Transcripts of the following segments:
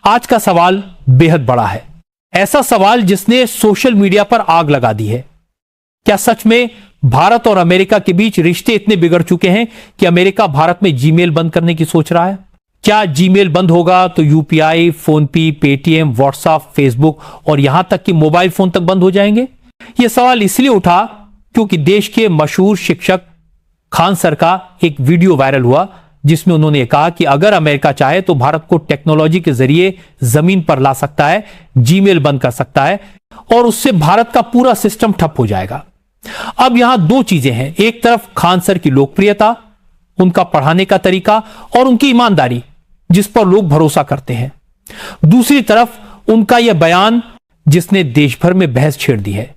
आज का सवाल बेहद बड़ा है, ऐसा सवाल जिसने सोशल मीडिया पर आग लगा दी है। क्या सच में भारत और अमेरिका के बीच रिश्ते इतने बिगड़ चुके हैं कि अमेरिका भारत में जीमेल बंद करने की सोच रहा है? क्या जीमेल बंद होगा तो UPI, PhonePe, Paytm, WhatsApp, Facebook और यहां तक कि मोबाइल फोन तक बंद हो जाएंगे? यह सवाल इसलिए उठा क्योंकि देश के मशहूर शिक्षक खान सर का एक वीडियो वायरल हुआ जिसमें उन्होंने कहा कि अगर अमेरिका चाहे तो भारत को टेक्नोलॉजी के जरिए जमीन पर ला सकता है, जीमेल बंद कर सकता है और उससे भारत का पूरा सिस्टम ठप हो जाएगा। अब यहां दो चीजें हैं, एक तरफ खान सर की लोकप्रियता, उनका पढ़ाने का तरीका और उनकी ईमानदारी जिस पर लोग भरोसा करते हैं, दूसरी तरफ उनका यह बयान जिसने देश भर में बहस छेड़ दी है।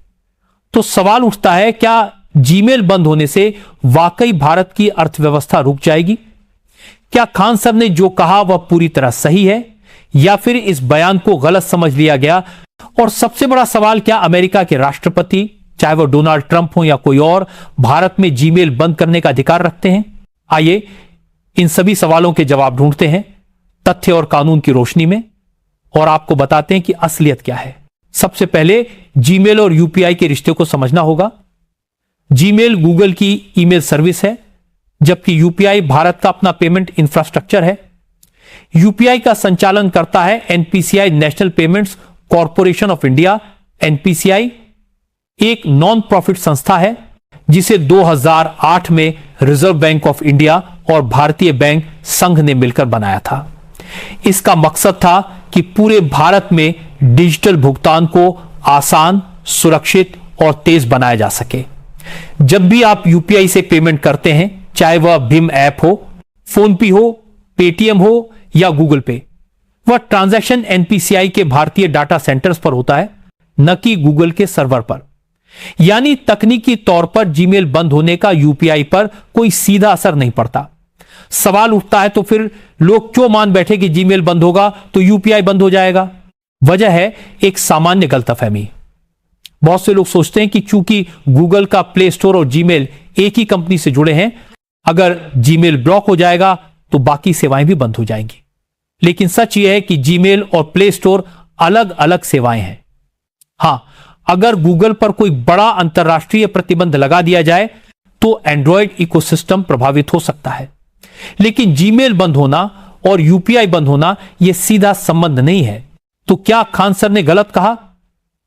तो सवाल उठता है, क्या जीमेल बंद होने से वाकई भारत की अर्थव्यवस्था रुक जाएगी? क्या खान सर ने जो कहा वह पूरी तरह सही है या फिर इस बयान को गलत समझ लिया गया? और सबसे बड़ा सवाल, क्या अमेरिका के राष्ट्रपति, चाहे वह डोनाल्ड ट्रंप हो या कोई और, भारत में जीमेल बंद करने का अधिकार रखते हैं? आइए इन सभी सवालों के जवाब ढूंढते हैं तथ्य और कानून की रोशनी में और आपको बताते हैं कि असलियत क्या है। सबसे पहले जीमेल और यूपीआई के रिश्ते को समझना होगा। जीमेल गूगल की ईमेल सर्विस है, जबकि यूपीआई भारत का अपना पेमेंट इंफ्रास्ट्रक्चर है। यूपीआई का संचालन करता है NPCI, national payments corporation of India. NPCI एक नॉन प्रॉफिट संस्था है जिसे 2008 में रिजर्व बैंक ऑफ इंडिया और भारतीय बैंक संघ ने मिलकर बनाया था। इसका मकसद था कि पूरे भारत में डिजिटल भुगतान को आसान, सुरक्षित और तेज बनाया जा सके। जब भी आप यूपीआई से पेमेंट करते हैं, चाहे वह भीम ऐप हो, फोनपे हो, पेटीएम हो या गूगल पे, वह ट्रांजैक्शन एनपीसीआई के भारतीय डाटा सेंटर्स पर होता है, न कि गूगल के सर्वर पर। यानी तकनीकी तौर पर जीमेल बंद होने का यूपीआई पर कोई सीधा असर नहीं पड़ता। सवाल उठता है, तो फिर लोग क्यों मान बैठे कि जीमेल बंद होगा तो यूपीआई बंद हो जाएगा? वजह है एक सामान्य गलतफहमी। बहुत से लोग सोचते हैं कि चूंकि गूगल का प्ले स्टोर और जीमेल एक ही कंपनी से जुड़े हैं, अगर जीमेल ब्लॉक हो जाएगा तो बाकी सेवाएं भी बंद हो जाएंगी। लेकिन सच यह है कि जीमेल और प्ले स्टोर अलग अलग सेवाएं हैं। हां, अगर गूगल पर कोई बड़ा अंतर्राष्ट्रीय प्रतिबंध लगा दिया जाए तो एंड्रॉयड इकोसिस्टम प्रभावित हो सकता है, लेकिन जीमेल बंद होना और यूपीआई बंद होना यह सीधा संबंध नहीं है। तो क्या खान सर ने गलत कहा?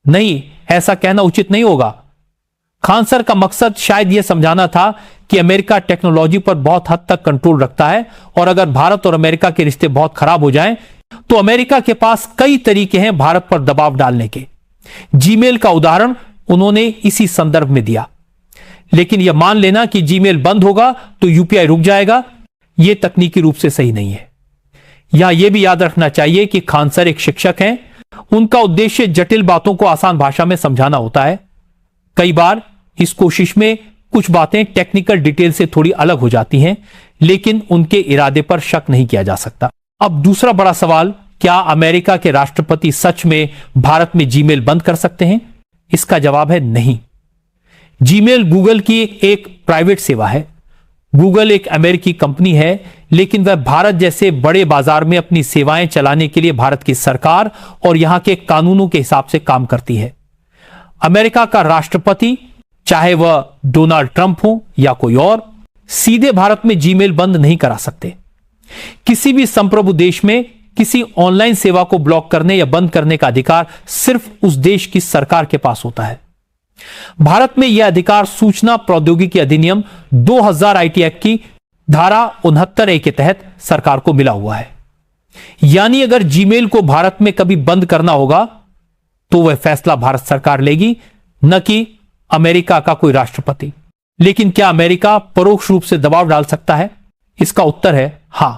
नहीं, ऐसा कहना उचित नहीं होगा। खान सर का मकसद शायद यह समझाना था कि अमेरिका टेक्नोलॉजी पर बहुत हद तक कंट्रोल रखता है और अगर भारत और अमेरिका के रिश्ते बहुत खराब हो जाएं तो अमेरिका के पास कई तरीके हैं भारत पर दबाव डालने के। जीमेल का उदाहरण उन्होंने इसी संदर्भ में दिया। लेकिन यह मान लेना कि जीमेल बंद होगा तो यूपीआई रुक जाएगा, यह तकनीकी रूप से सही नहीं है। यहां यह भी याद रखना चाहिए कि खान सर एक शिक्षक हैं। उनका उद्देश्य जटिल बातों को आसान भाषा में समझाना होता है। कई बार इस कोशिश में कुछ बातें टेक्निकल डिटेल से थोड़ी अलग हो जाती हैं, लेकिन उनके इरादे पर शक नहीं किया जा सकता। अब दूसरा बड़ा सवाल, क्या अमेरिका के राष्ट्रपति सच में भारत में जीमेल बंद कर सकते हैं? इसका जवाब है नहीं। जीमेल गूगल की एक प्राइवेट सेवा है। गूगल एक अमेरिकी कंपनी है, लेकिन वह भारत जैसे बड़े बाजार में अपनी सेवाएं चलाने के लिए भारत की सरकार और यहां के कानूनों के हिसाब से काम करती है। अमेरिका का राष्ट्रपति, चाहे वह डोनाल्ड ट्रंप हो या कोई और, सीधे भारत में जीमेल बंद नहीं करा सकते। किसी भी संप्रभु देश में किसी ऑनलाइन सेवा को ब्लॉक करने या बंद करने का अधिकार सिर्फ उस देश की सरकार के पास होता है। भारत में यह अधिकार सूचना प्रौद्योगिकी अधिनियम 2000 आईटी एक्ट की धारा 69A के तहत सरकार को मिला हुआ है। यानी अगर जीमेल को भारत में कभी बंद करना होगा तो वह फैसला भारत सरकार लेगी, न कि अमेरिका का कोई राष्ट्रपति। लेकिन क्या अमेरिका परोक्ष रूप से दबाव डाल सकता है? इसका उत्तर है हां।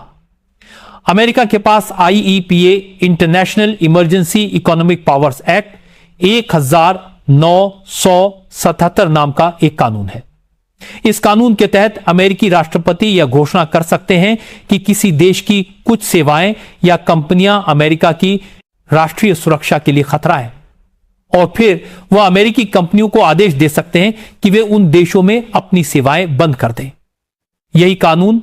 अमेरिका के पास IEPA, international emergency economic powers act 1977 नाम का एक कानून है। इस कानून के तहत अमेरिकी राष्ट्रपति यह घोषणा कर सकते हैं कि किसी देश की कुछ सेवाएं या कंपनियां अमेरिका की राष्ट्रीय सुरक्षा के लिए खतरा है, और फिर वह अमेरिकी कंपनियों को आदेश दे सकते हैं कि वे उन देशों में अपनी सेवाएं बंद कर दें। यही कानून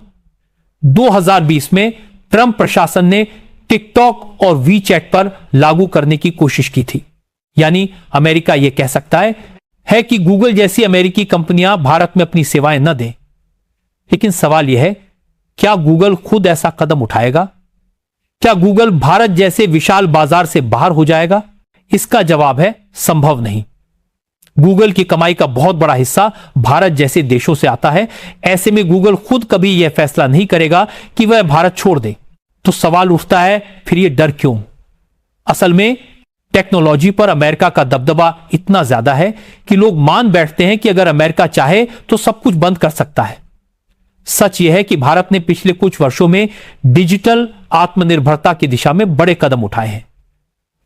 2020 में ट्रंप प्रशासन ने टिकटॉक और वीचैट पर लागू करने की कोशिश की थी। यानी अमेरिका यह कह सकता है कि गूगल जैसी अमेरिकी कंपनियां भारत में अपनी सेवाएं न दें। लेकिन सवाल यह है, क्या गूगल खुद ऐसा कदम उठाएगा? क्या गूगल भारत जैसे विशाल बाजार से बाहर हो जाएगा? इसका जवाब है संभव नहीं। गूगल की कमाई का बहुत बड़ा हिस्सा भारत जैसे देशों से आता है। ऐसे में गूगल खुद कभी यह फैसला नहीं करेगा कि वह भारत छोड़ दे। तो सवाल उठता है, फिर यह डर क्यों? असल में टेक्नोलॉजी पर अमेरिका का दबदबा इतना ज्यादा है कि लोग मान बैठते हैं कि अगर अमेरिका चाहे तो सब कुछ बंद कर सकता है। सच यह है कि भारत ने पिछले कुछ वर्षों में डिजिटल आत्मनिर्भरता की दिशा में बड़े कदम उठाए हैं।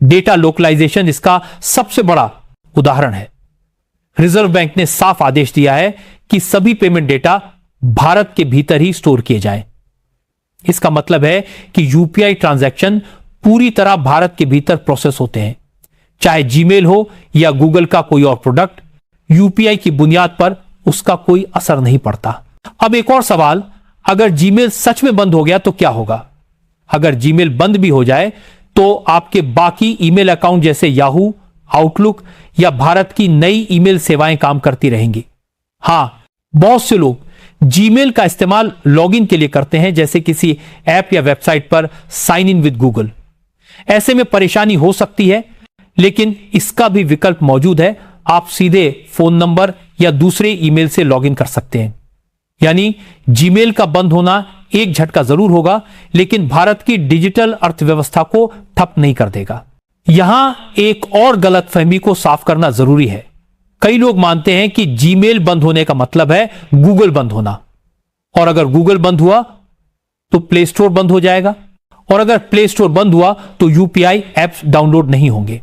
डेटा लोकलाइजेशन इसका सबसे बड़ा उदाहरण है। रिजर्व बैंक ने साफ आदेश दिया है कि सभी पेमेंट डेटा भारत के भीतर ही स्टोर किए जाएं। इसका मतलब है कि यूपीआई ट्रांजैक्शन पूरी तरह भारत के भीतर प्रोसेस होते हैं। चाहे जीमेल हो या गूगल का कोई और प्रोडक्ट, यूपीआई की बुनियाद पर उसका कोई असर नहीं पड़ता। अब एक और सवाल, अगर जीमेल सच में बंद हो गया तो क्या होगा? अगर जीमेल बंद भी हो जाए तो आपके बाकी ईमेल अकाउंट जैसे याहू, आउटलुक या भारत की नई ईमेल सेवाएं काम करती रहेंगी। हां, बहुत से लोग जीमेल का इस्तेमाल लॉगिन के लिए करते हैं, जैसे किसी ऐप या वेबसाइट पर साइन इन विद गूगल। ऐसे में परेशानी हो सकती है, लेकिन इसका भी विकल्प मौजूद है। आप सीधे फोन नंबर या दूसरे ईमेल से लॉगिन कर सकते हैं। यानी जीमेल का बंद होना एक झटका जरूर होगा, लेकिन भारत की डिजिटल अर्थव्यवस्था को ठप नहीं कर देगा। यहां एक और गलतफहमी को साफ करना जरूरी है। कई लोग मानते हैं कि जीमेल बंद होने का मतलब है गूगल बंद होना, और अगर गूगल बंद हुआ तो प्ले स्टोर बंद हो जाएगा, और अगर प्ले स्टोर बंद हुआ तो यूपीआई ऐप्स डाउनलोड नहीं होंगे।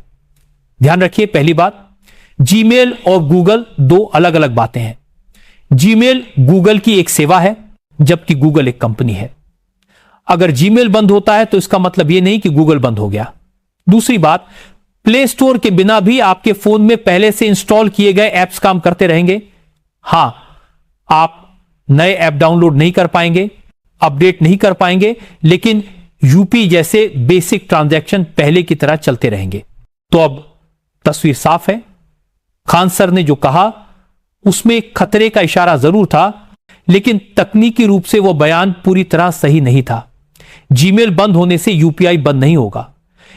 ध्यान रखिए, पहली बात, जीमेल और गूगल दो अलग अलग बातें हैं। जीमेल गूगल की एक सेवा है, जबकि गूगल एक कंपनी है। अगर जीमेल बंद होता है तो इसका मतलब यह नहीं कि गूगल बंद हो गया। दूसरी बात, प्ले स्टोर के बिना भी आपके फोन में पहले से इंस्टॉल किए गए ऐप्स काम करते रहेंगे। हां, आप नए ऐप डाउनलोड नहीं कर पाएंगे, अपडेट नहीं कर पाएंगे, लेकिन यूपी जैसे बेसिक ट्रांजैक्शन पहले की तरह चलते रहेंगे। तो अब तस्वीर साफ है। खान सर ने जो कहा उसमें खतरे का इशारा जरूर था, लेकिन तकनीकी रूप से वह बयान पूरी तरह सही नहीं था। जीमेल बंद होने से यूपीआई बंद नहीं होगा,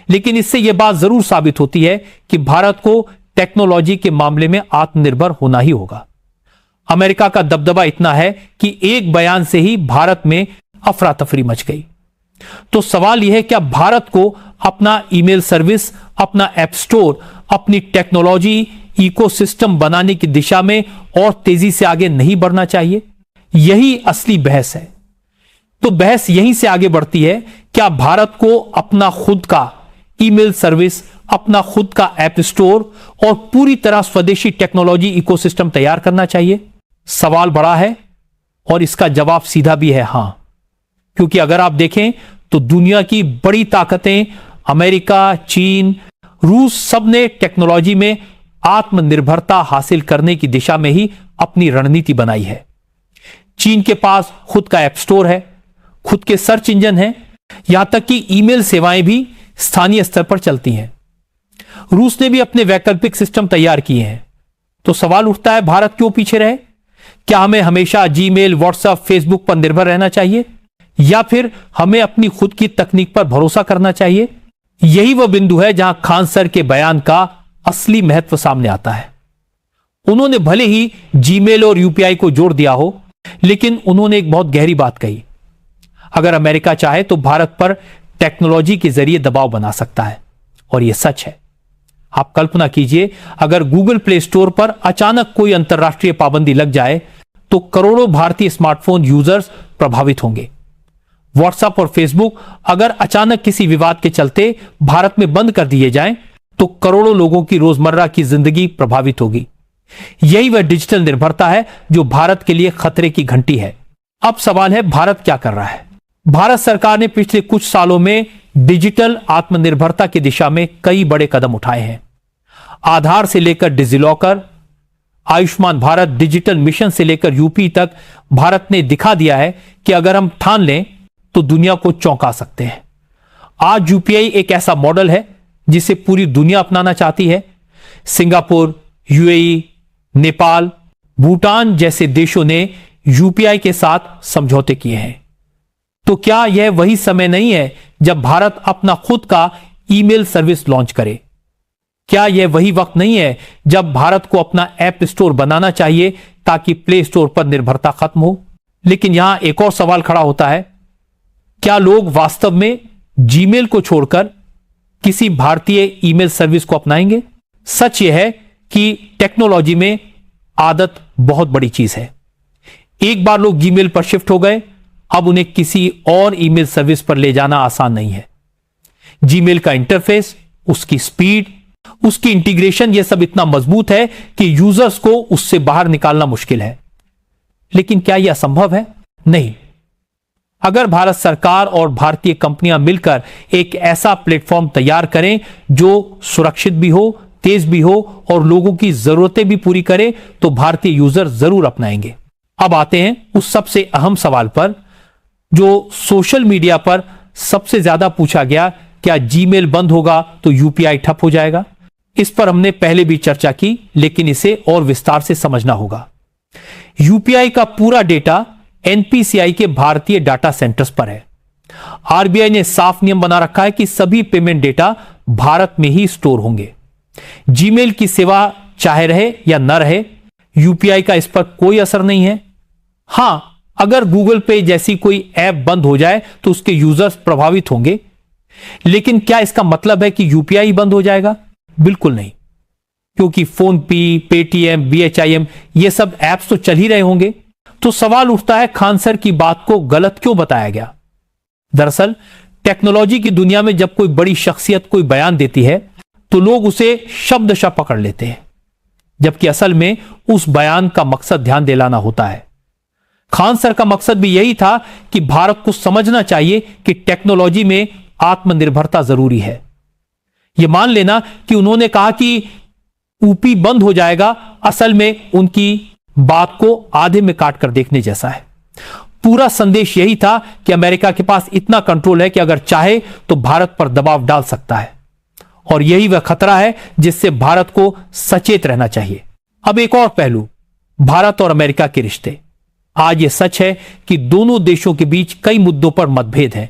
लेकिन इससे यह बात जरूर साबित होती है कि भारत को टेक्नोलॉजी के मामले में आत्मनिर्भर होना ही होगा। अमेरिका का दबदबा इतना है कि एक बयान से ही भारत में अफरा तफरी मच गई। तो सवाल यह है, क्या भारत को अपना ईमेल सर्विस, अपना ऐप स्टोर, अपनी टेक्नोलॉजी इकोसिस्टम बनाने की दिशा में और तेजी से आगे नहीं बढ़ना चाहिए? यही असली बहस है। तो बहस यहीं से आगे बढ़ती है, क्या भारत को अपना खुद का ईमेल सर्विस, अपना खुद का ऐप स्टोर और पूरी तरह स्वदेशी टेक्नोलॉजी इकोसिस्टम तैयार करना चाहिए? सवाल बड़ा है और इसका जवाब सीधा भी है हां। क्योंकि अगर आप देखें तो दुनिया की बड़ी ताकतें अमेरिका, चीन, रूस, सबने टेक्नोलॉजी में आत्मनिर्भरता हासिल करने की दिशा में ही अपनी रणनीति बनाई है। चीन के पास खुद का ऐप स्टोर है, खुद के सर्च इंजन है, यहां तक कि ईमेल सेवाएं भी स्थानीय स्तर पर चलती हैं। रूस ने भी अपने वैकल्पिक सिस्टम तैयार किए हैं। तो सवाल उठता है, भारत क्यों पीछे रहे? क्या हमें हमेशा जीमेल, व्हाट्सएप, फेसबुक पर निर्भर रहना चाहिए, या फिर हमें अपनी खुद की तकनीक पर भरोसा करना चाहिए? यही वह बिंदु है जहां खान सर के बयान का असली महत्व सामने आता है। उन्होंने भले ही जीमेल और यूपीआई को जोड़ दिया हो, लेकिन उन्होंने एक बहुत गहरी बात कही। अगर अमेरिका चाहे तो भारत पर टेक्नोलॉजी के जरिए दबाव बना सकता है, और यह सच है। आप कल्पना कीजिए, अगर गूगल प्ले स्टोर पर अचानक कोई अंतर्राष्ट्रीय पाबंदी लग जाए तो करोड़ों भारतीय स्मार्टफोन यूजर्स प्रभावित होंगे। व्हाट्सएप और फेसबुक अगर अचानक किसी विवाद के चलते भारत में बंद कर दिए जाएं, तो करोड़ों लोगों की रोजमर्रा की जिंदगी प्रभावित होगी। यही वह डिजिटल निर्भरता है जो भारत के लिए खतरे की घंटी है। अब सवाल है, भारत क्या कर रहा है? भारत सरकार ने पिछले कुछ सालों में डिजिटल आत्मनिर्भरता की दिशा में कई बड़े कदम उठाए हैं। आधार से लेकर DigiLocker, Ayushman Bharat digital mission से लेकर यूपी तक भारत ने दिखा दिया है कि अगर हम ठान लें तो दुनिया को चौंका सकते हैं। आज यूपीआई एक ऐसा मॉडल है जिसे पूरी दुनिया अपनाना चाहती है। सिंगापुर, यूएई, नेपाल, भूटान जैसे देशों ने यूपीआई के साथ समझौते किए हैं। तो क्या यह वही समय नहीं है जब भारत अपना खुद का ईमेल सर्विस लॉन्च करे? क्या यह वही वक्त नहीं है जब भारत को अपना ऐप स्टोर बनाना चाहिए ताकि प्ले स्टोर पर निर्भरता खत्म हो? लेकिन यहां एक और सवाल खड़ा होता है, क्या लोग वास्तव में जीमेल को छोड़कर किसी भारतीय ईमेल सर्विस को अपनाएंगे? सच यह है कि टेक्नोलॉजी में आदत बहुत बड़ी चीज है। एक बार लोग जीमेल पर शिफ्ट हो गए, अब उन्हें किसी और ईमेल सर्विस पर ले जाना आसान नहीं है। जीमेल का इंटरफेस, उसकी स्पीड, उसकी इंटीग्रेशन, यह सब इतना मजबूत है कि यूजर्स को उससे बाहर निकालना मुश्किल है। लेकिन क्या यह असंभव है? नहीं। अगर भारत सरकार और भारतीय कंपनियां मिलकर एक ऐसा प्लेटफॉर्म तैयार करें जो सुरक्षित भी हो, तेज भी हो और लोगों की जरूरतें भी पूरी करे, तो भारतीय यूजर जरूर अपनाएंगे। अब आते हैं उस सबसे अहम सवाल पर जो सोशल मीडिया पर सबसे ज्यादा पूछा गया, क्या जीमेल बंद होगा तो यूपीआई ठप हो जाएगा? इस पर हमने पहले भी चर्चा की, लेकिन इसे और विस्तार से समझना होगा। यूपीआई का पूरा डेटा एनपीसीआई के भारतीय डाटा सेंटर्स पर है। आरबीआई ने साफ नियम बना रखा है कि सभी पेमेंट डेटा भारत में ही स्टोर होंगे। जीमेल की सेवा चाहे रहे या न रहे, यूपीआई का इस पर कोई असर नहीं है। हां, अगर गूगल पे जैसी कोई ऐप बंद हो जाए तो उसके यूजर्स प्रभावित होंगे, लेकिन क्या इसका मतलब है कि यूपीआई बंद हो जाएगा? बिल्कुल नहीं, क्योंकि फोन पे, पेटीएम, बीएचआईएम ये सब ऐप्स तो चल ही रहे होंगे। तो सवाल उठता है, खान सर की बात को गलत क्यों बताया गया? दरअसल टेक्नोलॉजी की दुनिया में जब कोई बड़ी शख्सियत कोई बयान देती है तो लोग उसे शब्दशः पकड़ लेते हैं, जबकि असल में उस बयान का मकसद ध्यान दिलाना होता है। खान सर का मकसद भी यही था कि भारत को समझना चाहिए कि टेक्नोलॉजी में आत्मनिर्भरता जरूरी है। यह मान लेना कि उन्होंने कहा कि यूपी बंद हो जाएगा, असल में उनकी बात को आधे में काट कर देखने जैसा है। पूरा संदेश यही था कि अमेरिका के पास इतना कंट्रोल है कि अगर चाहे तो भारत पर दबाव डाल सकता है, और यही वह खतरा है जिससे भारत को सचेत रहना चाहिए। अब एक और पहलू, भारत और अमेरिका के रिश्ते। आज यह सच है कि दोनों देशों के बीच कई मुद्दों पर मतभेद है।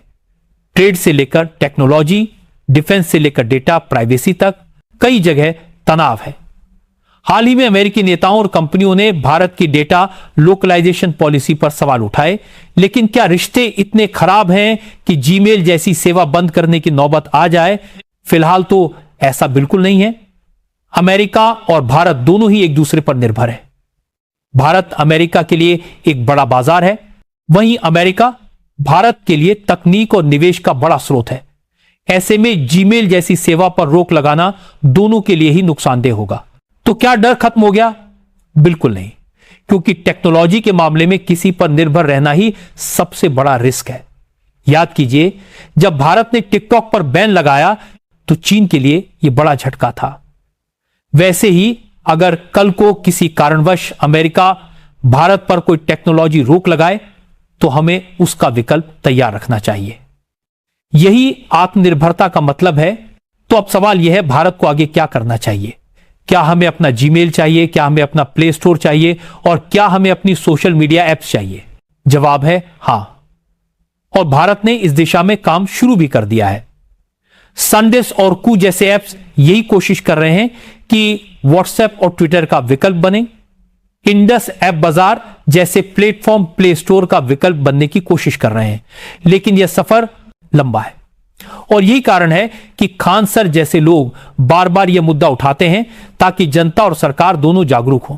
ट्रेड से लेकर टेक्नोलॉजी, डिफेंस से लेकर डेटा प्राइवेसी तक कई जगह तनाव है। हाल ही में अमेरिकी नेताओं और कंपनियों ने भारत की डेटा लोकलाइजेशन पॉलिसी पर सवाल उठाए, लेकिन क्या रिश्ते इतने खराब हैं कि जीमेल जैसी सेवा बंद करने की नौबत आ जाए? फिलहाल तो ऐसा बिल्कुल नहीं है। अमेरिका और भारत दोनों ही एक दूसरे पर निर्भर है। भारत अमेरिका के लिए एक बड़ा बाजार है, वहीं अमेरिका भारत के लिए तकनीक और निवेश का बड़ा स्रोत है। ऐसे में जीमेल जैसी सेवा पर रोक लगाना दोनों के लिए ही नुकसानदेह होगा। तो क्या डर खत्म हो गया? बिल्कुल नहीं, क्योंकि टेक्नोलॉजी के मामले में किसी पर निर्भर रहना ही सबसे बड़ा रिस्क है। याद कीजिए, जब भारत ने टिकटॉक पर बैन लगाया तो चीन के लिए यह बड़ा झटका था। वैसे ही अगर कल को किसी कारणवश अमेरिका भारत पर कोई टेक्नोलॉजी रोक लगाए तो हमें उसका विकल्प तैयार रखना चाहिए। यही आत्मनिर्भरता का मतलब है। तो अब सवाल यह है, भारत को आगे क्या करना चाहिए? क्या हमें अपना जीमेल चाहिए? क्या हमें अपना प्ले स्टोर चाहिए? और क्या हमें अपनी सोशल मीडिया ऐप्स चाहिए? जवाब है हां, और भारत ने इस दिशा में काम शुरू भी कर दिया है। सनडिस्क और कू जैसे ऐप्स यही कोशिश कर रहे हैं कि व्हाट्सएप और ट्विटर का विकल्प बने। इंडस ऐप बाजार जैसे प्लेटफॉर्म प्ले स्टोर का विकल्प बनने की कोशिश कर रहे हैं, लेकिन यह सफर लंबा है। और यही कारण है कि खान सर जैसे लोग बार बार यह मुद्दा उठाते हैं ताकि जनता और सरकार दोनों जागरूक हों।